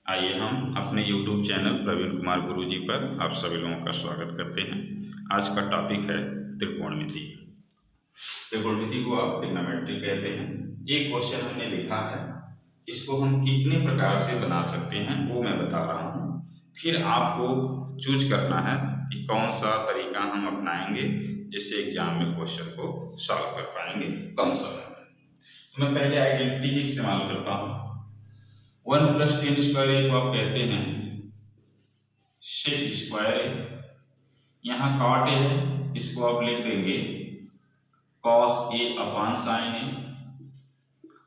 आइए हम अपने YouTube चैनल प्रवीण कुमार गुरुजी पर आप सभी लोगों का स्वागत करते हैं। आज का टॉपिक है त्रिकोणमिति। त्रिकोणमिति को आप ट्रिग्नोमेट्री कहते हैं। एक क्वेश्चन हमने लिखा है, इसको हम कितने प्रकार से बना सकते हैं वो मैं बता रहा हूँ। फिर आपको चूज करना है कि कौन सा तरीका हम अपनाएंगे जिससे एग्जाम में क्वेश्चन को सॉल्व कर पाएंगे कम समय में। तो मैं पहले आइडेंटिटी ही इस्तेमाल करता हूँ। 1 + 10 स्क्वायर को आप कहते हैं सेक स्क्वायर। यहाँ कॉट है, इसको आप लिख देंगे कॉस ए अपान साइन ए,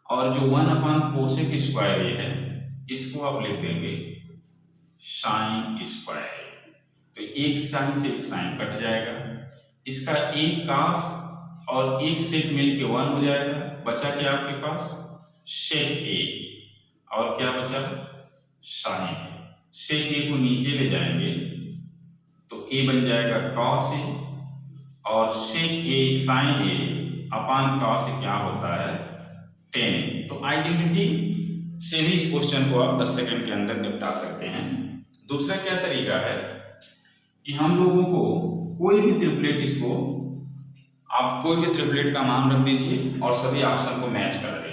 और जो 1 अपान कोसेक स्क्वायर है इसको आप लिख देंगे साइन स्क्वायर। तो एक साइन से एक साइन कट जाएगा, इसका एक कॉस और एक सेक मिलके 1 हो जाएगा। बचा क्या आपके पास सेक ए, और क्या बचा साइन। सेक ए को नीचे ले जाएंगे तो ए बन जाएगा कॉस ए, और सेक ए sign A upon cos A क्या होता है 10। तो आइडेंटिटी से भी इस क्वेश्चन को आप 10 सेकंड के अंदर निपटा सकते हैं। दूसरा क्या तरीका है कि हम लोगों को कोई भी ट्रिपलेट, इसको आप कोई भी ट्रिपलेट का मान रख दीजिए और सभी ऑप्शन को मैच कर दीजिए।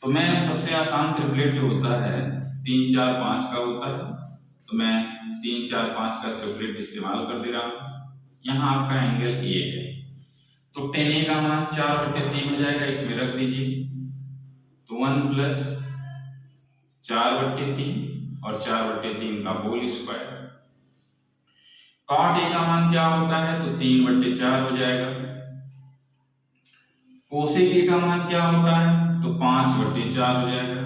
तो मैं सबसे आसान ट्रिपलेट जो होता है 3 4 5 का होता है, तो मैं 3 4 5 का ट्रिपलेट इस्तेमाल कर दे रहा हूँ। यहाँ आपका एंगल ए है, तो 10a का मान 4/3 हो जाएगा, इसमें रख दीजिए। तो 1 + 4/3 और 4/3 का होल स्क्वायर। कॉट ए का मान क्या होता है, तो 3/4 हो जाएगा। कोसेक ए का मान क्या होता है, तो 5/4 हो जाएगा,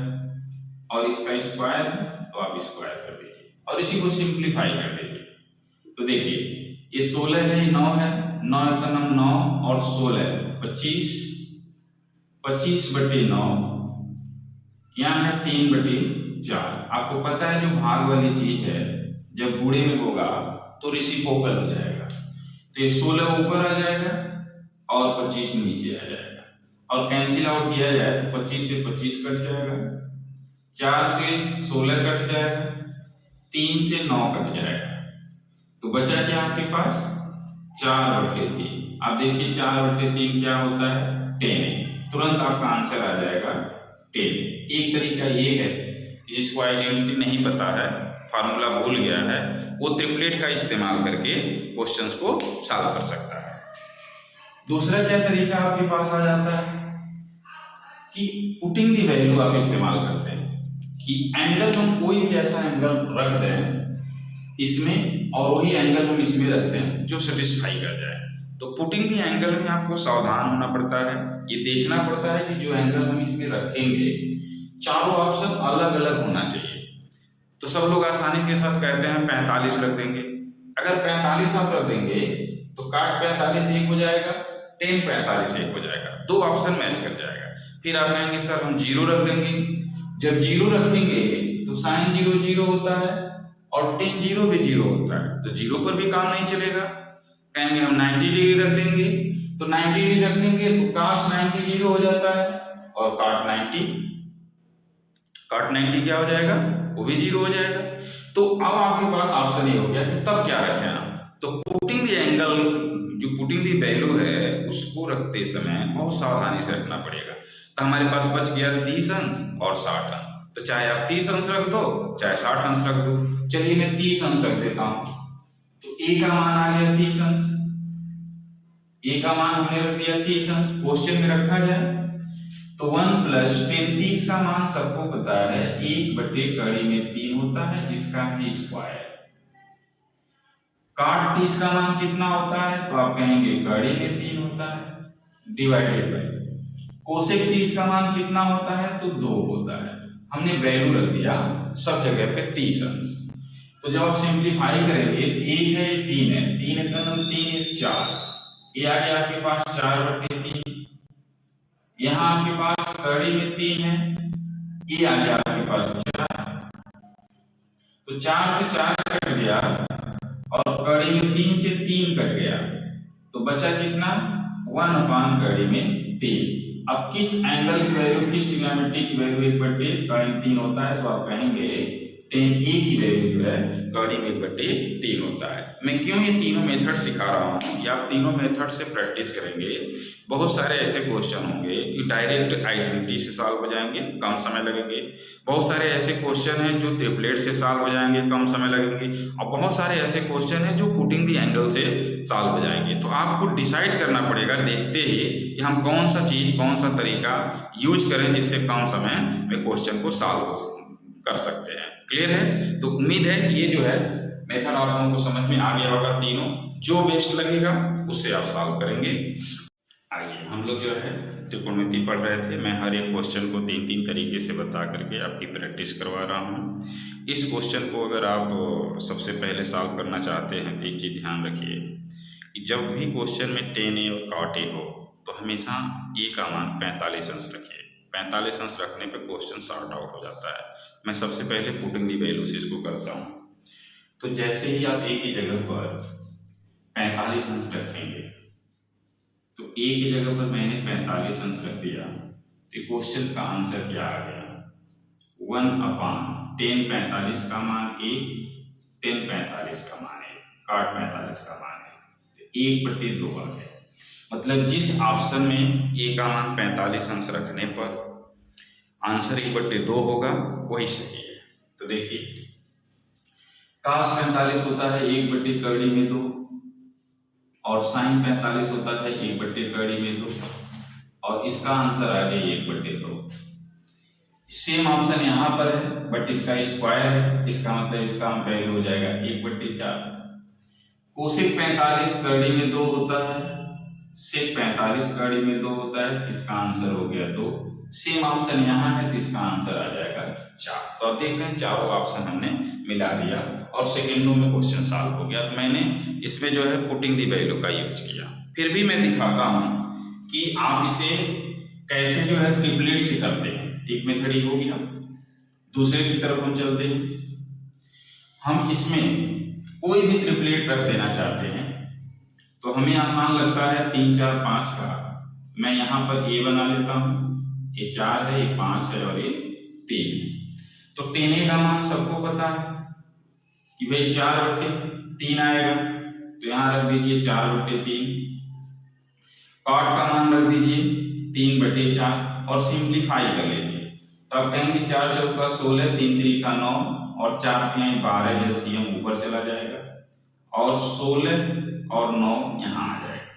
और इसका स्क्वायर तो आप स्क्वायर कर दीजिए और इसी को सिंप्लीफाई कर दीजिए। तो देखिए ये 16 है, 9 है, 9 का नाम 9 और 16 25, 25/9, यहाँ है 3/4। आपको पता है जो भाग वाली चीज है जब गुणे में होगा तो रेसिप्रोकल हो जाएगा। तो ये 16 ऊपर आ जाएगा और 25 नीचे आ जाएगा, और कैंसिल आउट किया जाए तो 25 से 25 कट जाएगा, 4 से 16 कट जाएगा, 3 से 9 कट जाएगा। तो बचा क्या आपके पास 4/3। आप देखिए 4/3 क्या होता है 10। तुरंत आपका आंसर आ जाएगा 10। एक तरीका ये है, जिसको आइडेंटिटी नहीं पता है, फार्मूला भूल गया है, वो ट्रिपलेट का इस्तेमाल करके क्वेश्चंस को सॉल्व कर सकता है। दूसरा क्या तरीका आपके पास आ जाता है कि पुटिंग दी वैल्यू आप इस्तेमाल करते हैं कि एंगल हम कोई भी ऐसा एंगल रख दें इसमें, और वही एंगल हम इसमें रखते हैं जो सेटिस्फाई कर जाए। तो पुटिंग दी एंगल में आपको सावधान होना पड़ता है, ये देखना पड़ता है कि जो एंगल हम इसमें रखेंगे चारों ऑप्शन अलग अलग होना चाहिए। तो सब लोग आसानी के साथ कहते हैं 45 रख देंगे। अगर 45 आप रख देंगे तो काट 45 1 हो जाएगा, 10 45 1 हो जाएगा, दो ऑप्शन मैच कर जाएगा। फिर आप कहेंगे सर हम 0 रख देंगे। जब 0 रखेंगे तो साइन 0 0 होता है और tan 0 भी 0 होता है, तो 0 पर भी काम नहीं चलेगा। कहेंगे हम 90 डिग्री रख देंगे, तो 90 डिग्री रखेंगे तो cos 90 0 हो जाता है, और cot 90 क्या हो जाएगा, वो भी 0 हो जाएगा। तो अब आपके पास ऑप्शन ये हो गया कि तब क्या रखें आप। तो पुटिंग द एंगल, जो पुटिंग दी वैल्यू है उसको रखते समय बहुत सावधानी से रखना पड़ेगा। तो हमारे पास बच गया 30 अंश और 60 अंश। तो चाहे आप 30 अंश रख दो चाहे 60 अंश रख दो। चलिए मैं 30 अंश रख देता हूं। तो ए का मान आ गया 30 अंश, ए का मान हमने रख दिया 30 अंश, क्वेश्चन में रखा जाए तो 1 + 10, 30 का मान सबको पता है 1/3 होता है, इसका है स्क्वायर। काट 30 का मान कितना होता है, तो आप कहेंगे 3 होता है, डिवाइडेड बाय कोसेक 30 का मान कितना होता है, तो 2 होता है। हमने वैल्यू रख दिया सब जगह पे 30 अंश। तो जब आप सिंप्लीफाई करेंगे तो 1 है 3 है, 3 का नाम 3 1 4, ये आ गया आपके पास 4/3। यहाँ आपके पास 3 है, ये आ गया आपके पास 4, तो 4 से 4 कट गया और 3 से 3 कट गया, तो बचा कितना 1/3। अब किस एंगल की वैल्यू, किस ट्रिग्नोमेट्री की वैल्यू 1/3 होता है, तो आप कहेंगे टेन ए की वैल्यू जो है कड़ी में 1/3 होता है। मैं क्यों ये तीनों मेथड सिखा रहा हूँ, या आप तीनों मेथड से प्रैक्टिस करेंगे, बहुत सारे ऐसे क्वेश्चन होंगे कि डायरेक्ट आइडेंटिटी से सॉल्व हो जाएंगे, कम समय लगेंगे। बहुत सारे ऐसे क्वेश्चन हैं जो ट्रिपलेट से सॉल्व हो जाएंगे, कम समय लगेंगे। और बहुत सारे ऐसे क्वेश्चन हैं जो पुटिंग द एंगल से सॉल्व हो जाएंगे। तो आपको डिसाइड करना पड़ेगा देखते ही कि हम कौन सा चीज़, कौन सा तरीका यूज करें जिससे कम समय में क्वेश्चन को सॉल्व कर सकते हैं। क्लियर है? तो उम्मीद है कि ये जो है मेथड आप लोगों को समझ में आ गया होगा। तीनों जो बेस्ट लगेगा उससे आप सॉल्व करेंगे। आइए, हम लोग जो है त्रिकोणमिति पढ़ रहे थे। मैं हर एक क्वेश्चन को 3-3 तरीके से बता करके आपकी प्रैक्टिस करवा रहा हूँ। इस क्वेश्चन को अगर आप सबसे पहले सॉल्व करना चाहते हैं तो एक चीज़ ध्यान रखिए कि जब भी क्वेश्चन में tan a और cot a हो तो हमेशा a का मान 45 अंश रखिए। 45 अंश रखने पर क्वेश्चन सॉर्ट आउट हो जाता है। मैं सबसे पहले पुटिंग दी वैल्यू से इसको करता हूँ। तो जैसे ही आप a की जगह पर 45 अंश रखेंगे, तो a की जगह पर मैंने 45 अंश रख दिया, तो क्वेश्चन का आंसर क्या आ गया? 1/tan 45 का मान a, tan 45 का मान a, cot 45 का मान a, तो 1/2 आ गया। मतलब जिस ऑप्शन में a का मान 45 अंश रखने पर आंसर 1/2 होगा वही सही है। तो देखिए, cos 45 होता है 1/2 और sin 45 होता है 1/2 और इसका आंसर आ गया 1/2। सेम ऑप्शन यहाँ पर है बट इसका स्क्वायर है, इसका मतलब इसका वैल्यू हो जाएगा 1/4। कोसेक 45 2 होता है, सेक 45 2 होता है, इसका आंसर हो गया 2। सेम ऑप्शन यहाँ है तो इसका आंसर आ जाएगा 4। तो आप देख रहे हैं चारों ऑप्शन हमने मिला दिया और सेकेंडों में क्वेश्चन सॉल्व हो गया। तो मैंने इसमें जो है पुटिंग दी वैल्यू का यूज किया। फिर भी मैं दिखाता हूँ कि आप इसे कैसे जो है ट्रिपलेट से करते हैं। एक मेथड ही हो गया, दूसरे की तरफ हम चलते हैं। हम इसमें कोई भी ट्रिपलेट रख देना चाहते हैं तो हमें आसान लगता है 3 4 5 का। मैं यहाँ पर a बना लेता हूँ, ये 4 है, ये 5 है और ये 3। तो tan a का मान सबको पता है कि भाई 4/3 आएगा, तो यहाँ रख दीजिए 4/3। cot का मान रख दीजिए 3/4 और सिंप्लीफाई कर लीजिए। तो आप कहेंगे 4 चौका 16, 3 3 9 और 4 3 12, एलसीएम ऊपर चला जाएगा और 16 और 9 यहाँ आ जाएगा।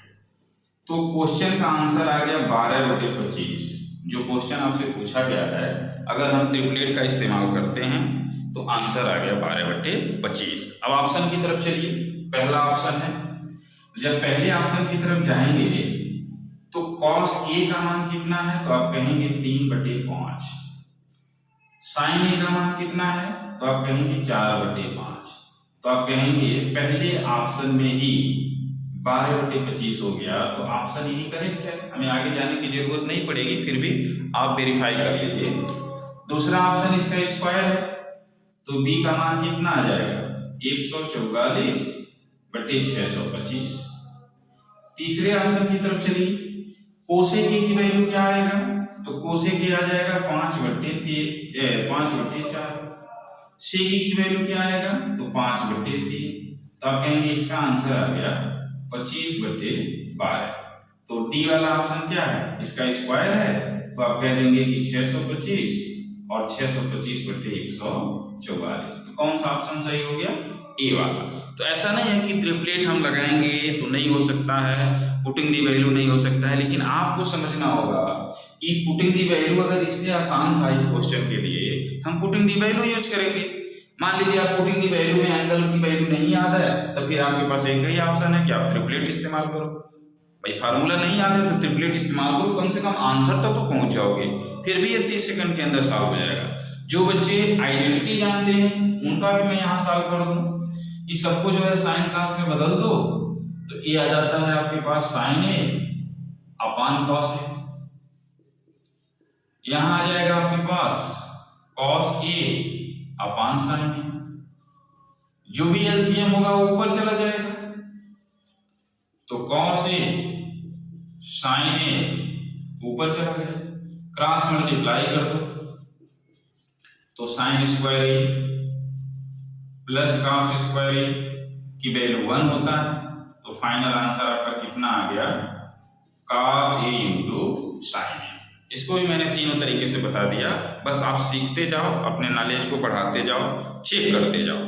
तो क्वेश्चन का आंसर आ गया 12/25। जो क्वेश्चन आपसे पूछा गया है, अगर हम ट्रिपलेट का इस्तेमाल करते हैं तो आंसर आ गया 12/25। अब ऑप्शन की तरफ चलिए। पहला ऑप्शन है, जब पहले ऑप्शन की तरफ जाएंगे तो cos a का मान कितना है? तो आप कहेंगे 3/5। sin a का मान कितना है? तो आप कहेंगे 4/5। तो आप कहेंगे पहले ऑप्शन में ही 12/25 हो गया, तो ऑप्शन यही करेक्ट है, हमें आगे जाने की जरूरत नहीं पड़ेगी। फिर भी आप वेरीफाई कर लीजिए। दूसरा ऑप्शन इसका स्क्वायर है, तो b का मान कितना आ जाएगा? 144/625। तीसरे ऑप्शन की तरफ चलिए। कोसेक a की वैल्यू क्या आएगा? तो कोसेक a आ जाएगा 5/4। सेक a की वैल्यू क्या आएगा? तो 5/3। तो आप कहेंगे इसका आंसर आ गया 25/12। तो डी वाला ऑप्शन क्या है? इसका स्क्वायर है, तो आप कह देंगे कि 625 और 625/144। तो कौन सा ऑप्शन सही हो गया? ए वाला। तो ऐसा नहीं है कि ट्रिपलेट हम लगाएंगे तो नहीं हो सकता है, पुटिंग दी वैल्यू नहीं हो सकता है, लेकिन आपको समझना होगा कि पुटिंग दी वैल्यू अगर इससे आसान था इस क्वेश्चन के लिए तो हम पुटिंग दी वैल्यू यूज करेंगे। मान लीजिए आप पुटिंग दी वैल्यू में एंगल की वैल्यू नहीं याद है, तो फिर आपके पास एक ही ऑप्शन है कि आप ट्रिपलेट इस्तेमाल करो। भाई फार्मूला नहीं याद है तो ट्रिपलेट इस्तेमाल करो, कम से कम आंसर तक तो पहुंच जाओगे। फिर भी ये 30 सेकंड के अंदर सॉल्व हो जाएगा। जो बच्चे आइडेंटिटी जानते हैं उनका भी मैं यहाँ सॉल्व कर दूं कि सबको जो है साइन कॉस में बदल दो, तो ये आ जाता है आपके पास sign A upon cos A. यहां आ जाएगा आपके पास कॉस ए अपान साइन ए। जो भी एलसीएम होगा वो ऊपर चला जाएगा, तो कॉस ए साइन ए ऊपर चला गया। क्रॉस मल्टीप्लाई कर दो तो साइन स्क्वायर ए प्लस cos स्क्वायर ए की वैल्यू 1 होता है, तो फाइनल आंसर आपका कितना आ गया, cos ए इंटू साइन ए। इसको भी मैंने तीनों तरीके से बता दिया, बस आप सीखते जाओ, अपने नॉलेज को बढ़ाते जाओ, चेक करते जाओ।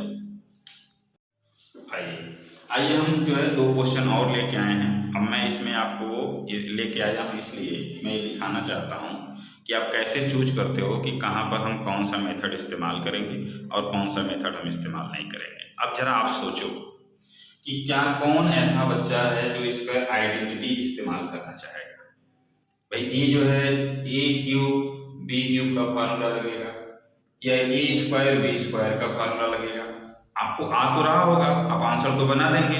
आइए हम जो है 2 क्वेश्चन और लेके आए हैं। अब मैं इसमें आपको ये लेके आया हूँ इसलिए मैं ये दिखाना चाहता हूँ कि आप कैसे चूज करते हो कि कहाँ पर हम कौन सा मेथड इस्तेमाल करेंगे और कौन सा मेथड हम इस्तेमाल नहीं करेंगे। अब जरा आप सोचो कि क्या कौन ऐसा बच्चा है जो इसका आइडेंटिटी इस्तेमाल करना चाहेगा। भाई ये जो है ए क्यूब बी क्यूब का फार्मूला लगेगा या ए स्क्वायर बी स्क्वायर का फार्मूला लगेगा। आपको आ तो रहा होगा, आप आंसर तो बना देंगे,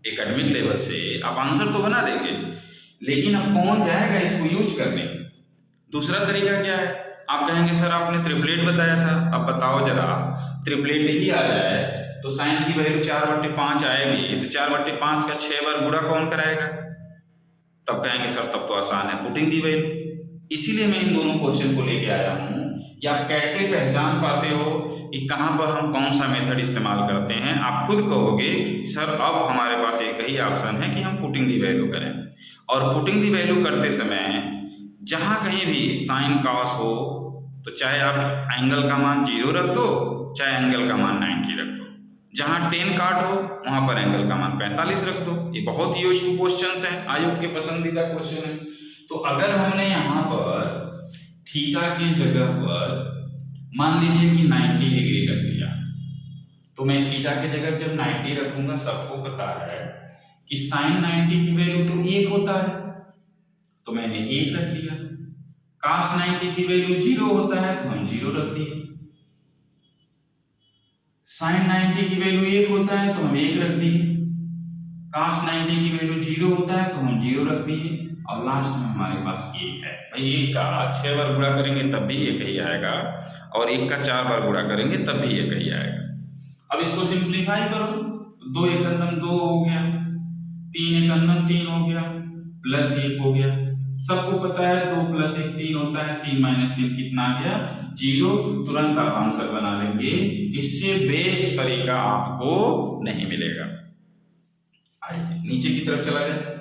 एकेडमिक लेवल से आप आंसर तो बना देंगे, लेकिन अब कौन जाएगा इसको यूज करने। दूसरा तरीका क्या है, आप कहेंगे सर आपने ट्रिपलेट बताया था, अब बताओ जरा ट्रिपलेट ही आ जाए तो साइन की वैल्यू 4/5 आएगी, तो 4/5 का 6 बार गुणा कौन कराएगा। तब कहेंगे सर तब तो आसान है, पुटिंग दी वैल्यू। इसीलिए मैं इन दोनों क्वेश्चन को लेके आया हूँ कि आप कैसे पहचान पाते हो कि कहाँ पर हम कौन सा मेथड इस्तेमाल करते हैं। आप खुद कहोगे सर अब हमारे पास एक ही ऑप्शन है कि हम पुटिंग दी वैल्यू करें, और पुटिंग दी वैल्यू करते समय जहाँ कहीं भी साइन कॉस हो तो चाहे आप एंगल का मान 0 रख दो, चाहे एंगल का मान 90 रख दो। जहाँ 10 काट हो वहाँ पर एंगल का मान 45 रख दो। ये बहुत यूजफुल क्वेश्चन है, आयोग के पसंदीदा क्वेश्चन है। तो अगर हमने यहाँ पर थीटा की जगह पर मान लीजिए कि 90 डिग्री रख दिया, तो मैं थीटा की जगह जब 90 रखूंगा, सबको पता है कि साइन 90 की वैल्यू तो 1 होता है, तो मैंने 1 रख दिया। cos 90 की वैल्यू 0 होता है तो हम 0 रख दिए। साइन 90 की वैल्यू 1 होता है तो हम 1 रख दिए। cos 90 की वैल्यू 0 होता है तो हम 0 रख दिए, और लास्ट में हमारे पास 1 है। भाई 1 का 6 बार गुणा करेंगे तब भी 1 ही आएगा, और 1 का 4 बार गुणा करेंगे तब भी 1 ही आएगा। अब इसको सिंप्लीफाई करो, 2 एकम 2 हो गया, 3 एकम 3 हो गया, प्लस 1 हो गया। सबको पता है 2 + 1 3 होता है, 3 - 3 कितना आ गया, 0। तुरंत आप आंसर बना लेंगे, इससे बेस्ट तरीका आपको नहीं मिलेगा। आइए नीचे की तरफ चला जाए।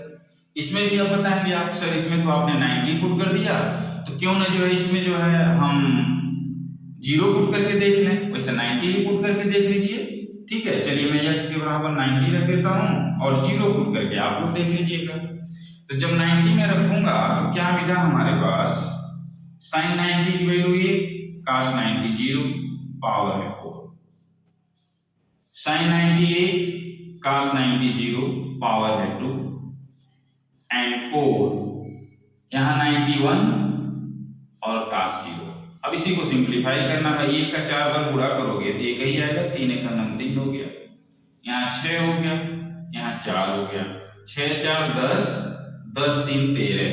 इसमें भी आप बताएंगे आप सर इसमें तो आपने 90 पुट कर दिया, तो क्यों ना जो है इसमें जो है हम 0 पुट करके देख लें। वैसे 90 भी पुट करके देख लीजिए, ठीक है। चलिए मैं x के बराबर 90 रख देता हूं और 0 पुट करके आप लोग देख लीजिएगा। तो जब 90 में रखूंगा तो क्या मिला हमारे पास, साइन 90 की वैल्यू 1, cos 90 0, पावर में 4। साइन 90 1, cos 90 0, पावर में 2 एंड 4, यहाँ 91 और cos 0। अब इसी को सिंप्लीफाई करना भाई, 1 का 4 बार गुणा करोगे तो 1 ही आएगा, 3 एकम 3 हो गया, यहाँ 6 हो गया, यहाँ 4 हो गया, 6 4 10, 10 3 13।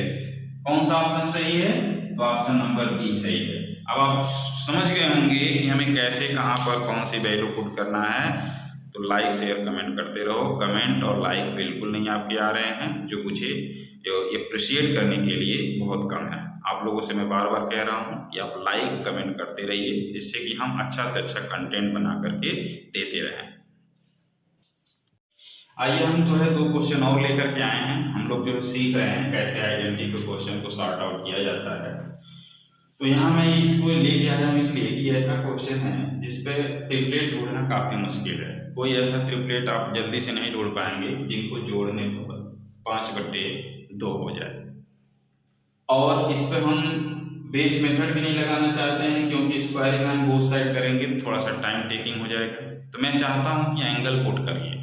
कौन सा ऑप्शन सही है, तो ऑप्शन नंबर बी सही है। अब आप समझ गए होंगे कि हमें कैसे कहाँ पर कौन सी वैल्यू पुट करना है। तो लाइक शेयर कमेंट करते रहो। कमेंट और लाइक बिल्कुल नहीं आपके आ रहे हैं, जो मुझे अप्रिशिएट करने के लिए बहुत कम है। आप लोगों से मैं बार बार कह रहा हूं कि आप लाइक कमेंट करते रहिए, जिससे कि हम अच्छा से अच्छा कंटेंट बना करके देते रहें। आइए हम जो है 2 क्वेश्चन और लेकर के आए हैं। हम लोग जो है सीख रहे हैं कैसे आइडेंटिटी के क्वेश्चन को सॉर्ट आउट किया जाता है। तो यहाँ मैं इसको लेके आया हूँ इसलिए कि ऐसा क्वेश्चन है जिसपे ट्रिपलेट ढूंढना काफी मुश्किल है। कोई ऐसा ट्रिपलेट आप जल्दी से नहीं ढूंढ पाएंगे जिनको जोड़ने पर 5/2 हो जाए। और इस पर हम बेस मेथड भी नहीं लगाना चाहते हैं, क्योंकि स्क्वायरिंग हम बोथ साइड करेंगे तो थोड़ा सा टाइम टेकिंग हो जाएगा। तो मैं चाहता हूँ कि एंगल पुट करिए।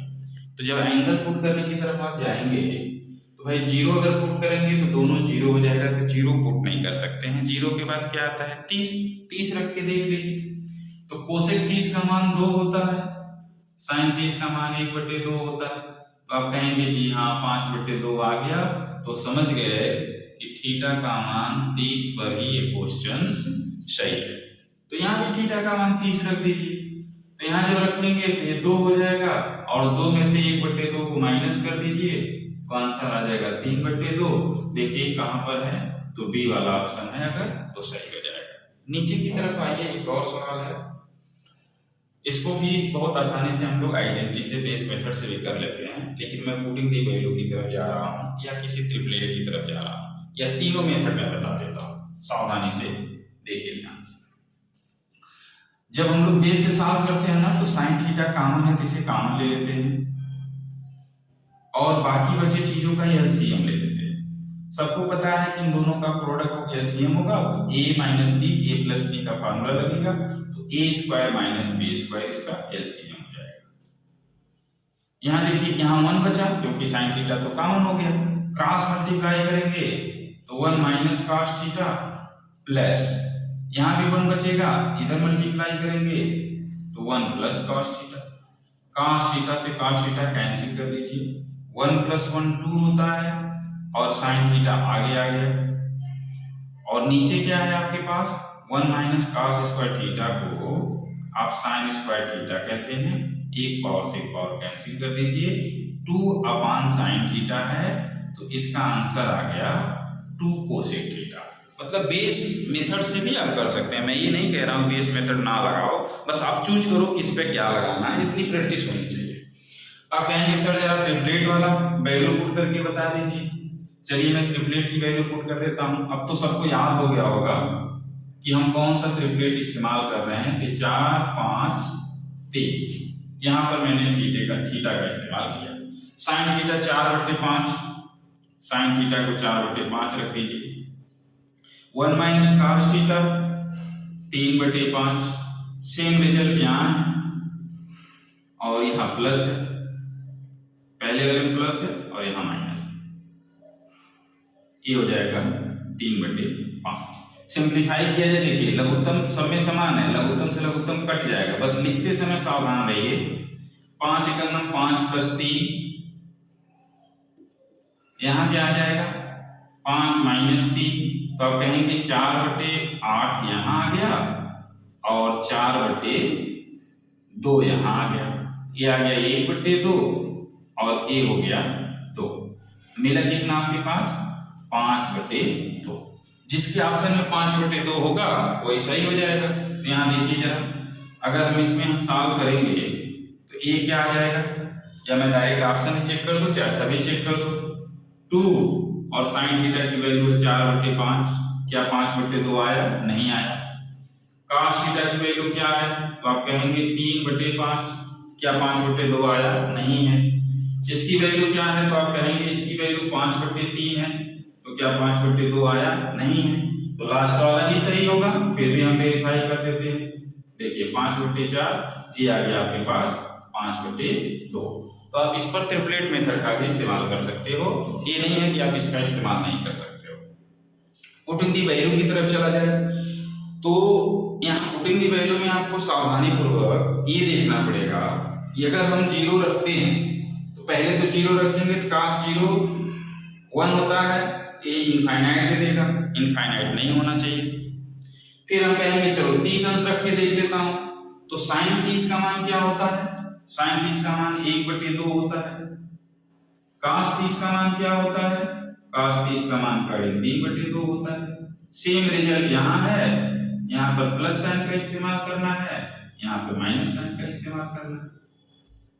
तो जब एंगल पुट करने की तरफ आप जाएंगे तो भाई 0 अगर पुट करेंगे तो दोनों 0 हो जाएगा, तो 0 पुट नहीं कर सकते हैं। 0 के बाद क्या आता है, 30 रख के देख लीजिए। तो कोसेक 30 का मान 2 होता है, साइन 30 का मान 1/2 होता है। तो आप कहेंगे जी हाँ 5/2 आ गया, तो समझ गए कि थीटा का मान 30 पर ही ये क्वेश्चन सही है। तो यहाँ भी थीटा का मान 30 रख दीजिए। तो यहाँ जो रखेंगे तो ये 2 हो जाएगा, और 2 में से 1/2 को माइनस कर दीजिए तो आंसर आ जाएगा 3/2। देखिए कहां पर है, तो बी वाला ऑप्शन है अगर, तो सही हो जाएगा। नीचे की तरफ आइए, एक और सवाल है। इसको भी बहुत आसानी से हम लोग आइडेंटिटी से बेस मेथड से भी कर लेते हैं, लेकिन मैं पुटिंग दी वैल्यू की तरफ जा रहा हूँ या किसी ट्रिपलेट की तरफ जा रहा हूँ, या तीनों मेथड में बता देता हूँ, सावधानी से देखिए ध्यान से। जब हम लोग बेस से सॉल्व करते हैं ना, तो साइन थीटा कॉमन है तो इसे कॉमन ले लेते हैं और बाकी बचे चीजों का एलसीएम ले लेते हैं। सबको पता है कि इन दोनों का प्रोडक्ट हो एलसीएम होगा तो a minus B, A plus B का फार्मूला लगेगा, तो A square minus B square इसका एलसीएम हो जाएगा। यहाँ देखिए, यहाँ 1 बचा क्योंकि साइन थीटा तो कॉमन हो गया, क्रॉस मल्टीप्लाई करेंगे तो 1 माइनस कॉस थीटा प्लस यहाँ भी 1 बचेगा, इधर मल्टीप्लाई करेंगे तो 1 plus cos theta, cos theta से कॉस थीटा कैंसिल कर दीजिए, 1 प्लस 1 2 होता है और साइन थीटा आगे आ गया और नीचे क्या है आपके पास 1 माइनस कॉस स्क्वायर थीटा को आप साइन स्क्वायर थीटा कहते हैं, एक पावर से एक पावर कैंसिल कर दीजिए, 2 अपान साइन थीटा है तो इसका आंसर आ गया 2 कोसेक थीटा। मतलब बेस मेथड से भी आप कर सकते हैं, मैं ये नहीं कह रहा हूं बेस मेथड ना लगाओ, बस आप चूज करो किस पे क्या लगाना है, इतनी प्रैक्टिस होनी चाहिए। आप कहेंगे सर जरा ट्रिपलेट वाला वैल्यू पुट करके बता दीजिए, चलिए मैं ट्रिपलेट की वैल्यू पुट कर देता हूं। अब तो सबको याद हो गया होगा कि हम कौन सा ट्रिपलेट इस्तेमाल कर रहे हैं, कि 4 5 3, यहां पर मैंने थीटा का इस्तेमाल किया। साइन थीटा 4/5, साइन थीटा को 4/5 रख दीजिए, 1 minus cos theta 3/5, same result यहाँ है और यहाँ प्लस है, पहले वाले में प्लस है और यहाँ माइनस है, ये हो जाएगा 3/5। सिंप्लीफाई किया जाए, देखिए लघुत्तम सब में समान है, लघुत्तम से लघुत्तम कट जाएगा, बस लिखते समय सावधान रहिए। 5 एकम 5 प्लस 3, यहाँ क्या आ जाएगा 5 माइनस 3, तो आप कहेंगे 4/8 यहाँ आ गया और 4/2 यहाँ आ गया, ये आ गया 1/2 और ये हो गया 2, मिला कितना आपके पास 5/2। जिसके ऑप्शन में 5/2 होगा वही सही हो जाएगा। तो यहाँ देखिए जरा, अगर हम इसमें हम सॉल्व करेंगे तो ये क्या आ जाएगा, या मैं डायरेक्ट ऑप्शन ही चेक कर दूं चाहे सभी चेक कर दो, 2 और साइन थीटा की वैल्यू है 4/5, क्या 5/2 आया, नहीं आया। कॉस थीटा की वैल्यू क्या है, तो आप कहेंगे 3/5, क्या 5/2 आया, नहीं है। इसकी वैल्यू क्या है, तो आप कहेंगे इसकी वैल्यू 5/3 है, तो क्या 5/2 आया, नहीं है। तो लास्ट वाला ही सही होगा, फिर भी हम वेरीफाई कर देते हैं। देखिए 5/4 ये आ गया आपके पास 5/2। तो आप इस पर ट्रिपलेट मेथड का भी इस्तेमाल कर सकते हो, ये नहीं है कि आप इसका इस्तेमाल नहीं कर सकते हो। पुटिंग दी वैल्यू की तरफ चला जाए तो यहाँ पुटिंग दी वैल्यू में आपको सावधानी पूर्वक ये देखना पड़ेगा कि अगर हम 0 रखते हैं तो पहले तो 0 रखेंगे तो cos 0 1 होता है, ये इनफाइनाइट दे देगा, इनफाइनाइट नहीं होना चाहिए। फिर हम कहेंगे चलो 30 अंश रख के देख लेता हूं, तो साइन 30 का मान क्या होता है, साइन 30 का मान 1/2 होता है। cos 30 का मान क्या होता है, cos 30 का मान 3/2 होता है। सेम रिजल्ट यहाँ है, यहाँ पर प्लस साइन का इस्तेमाल करना है, यहाँ पर माइनस साइन का इस्तेमाल करना है।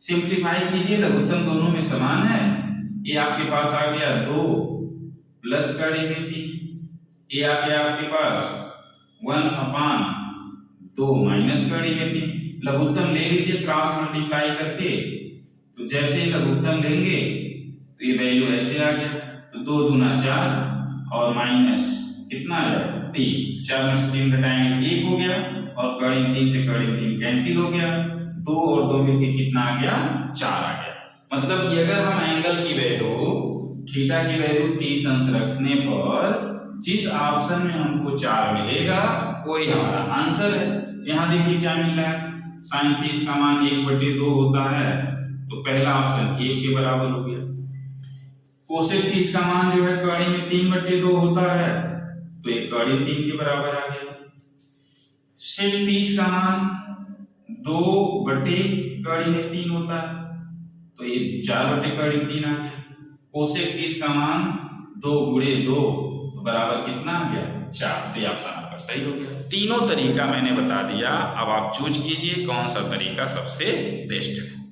सिंप्लीफाई कीजिए, लघुत्तम दोनों में समान है, ये आपके पास आ गया 2 प्लस का डेरिवेटिव, ये आ गया आपके पास 1/2 माइनस का डेरिवेटिव। लघुत्तम ले लीजिए क्रॉस मल्टीप्लाई करके, तो जैसे ही लघुत्तम लेंगे तो ये वैल्यू ऐसे आ गया, तो 2 दूना 4 और माइनस कितना है 3, 4 में से 3 घटाएंगे 1 हो गया और कड़ी 3 से कड़ी 3 कैंसिल हो गया, 2 और 2 मिलके कितना आ गया 4 आ गया। मतलब कि अगर हम एंगल की वैल्यू थीटा की वैल्यू 30 अंश रखने पर जिस ऑप्शन में हमको 4 मिलेगा वही हमारा आंसर है। यहाँ देखिए क्या मिल रहा है, साइन 30 का मान 1/2 होता है, तो पहला ऑप्शन 1 के बराबर हो गया। कोसेक 30 का मान जो है कड़ी में 3/2 होता है, तो ये कड़ी 3 के बराबर आ गया। सेक 30 का मान 2/3 होता है, तो ये 4/3 आ गया। कोसेक 30 का मान 2 × 2, तो बराबर कितना आ गया 4, तो आपका नंबर सही हो गया। तीनों तरीका मैंने बता दिया, अब आप चूज कीजिए कौन सा तरीका सबसे बेस्ट है।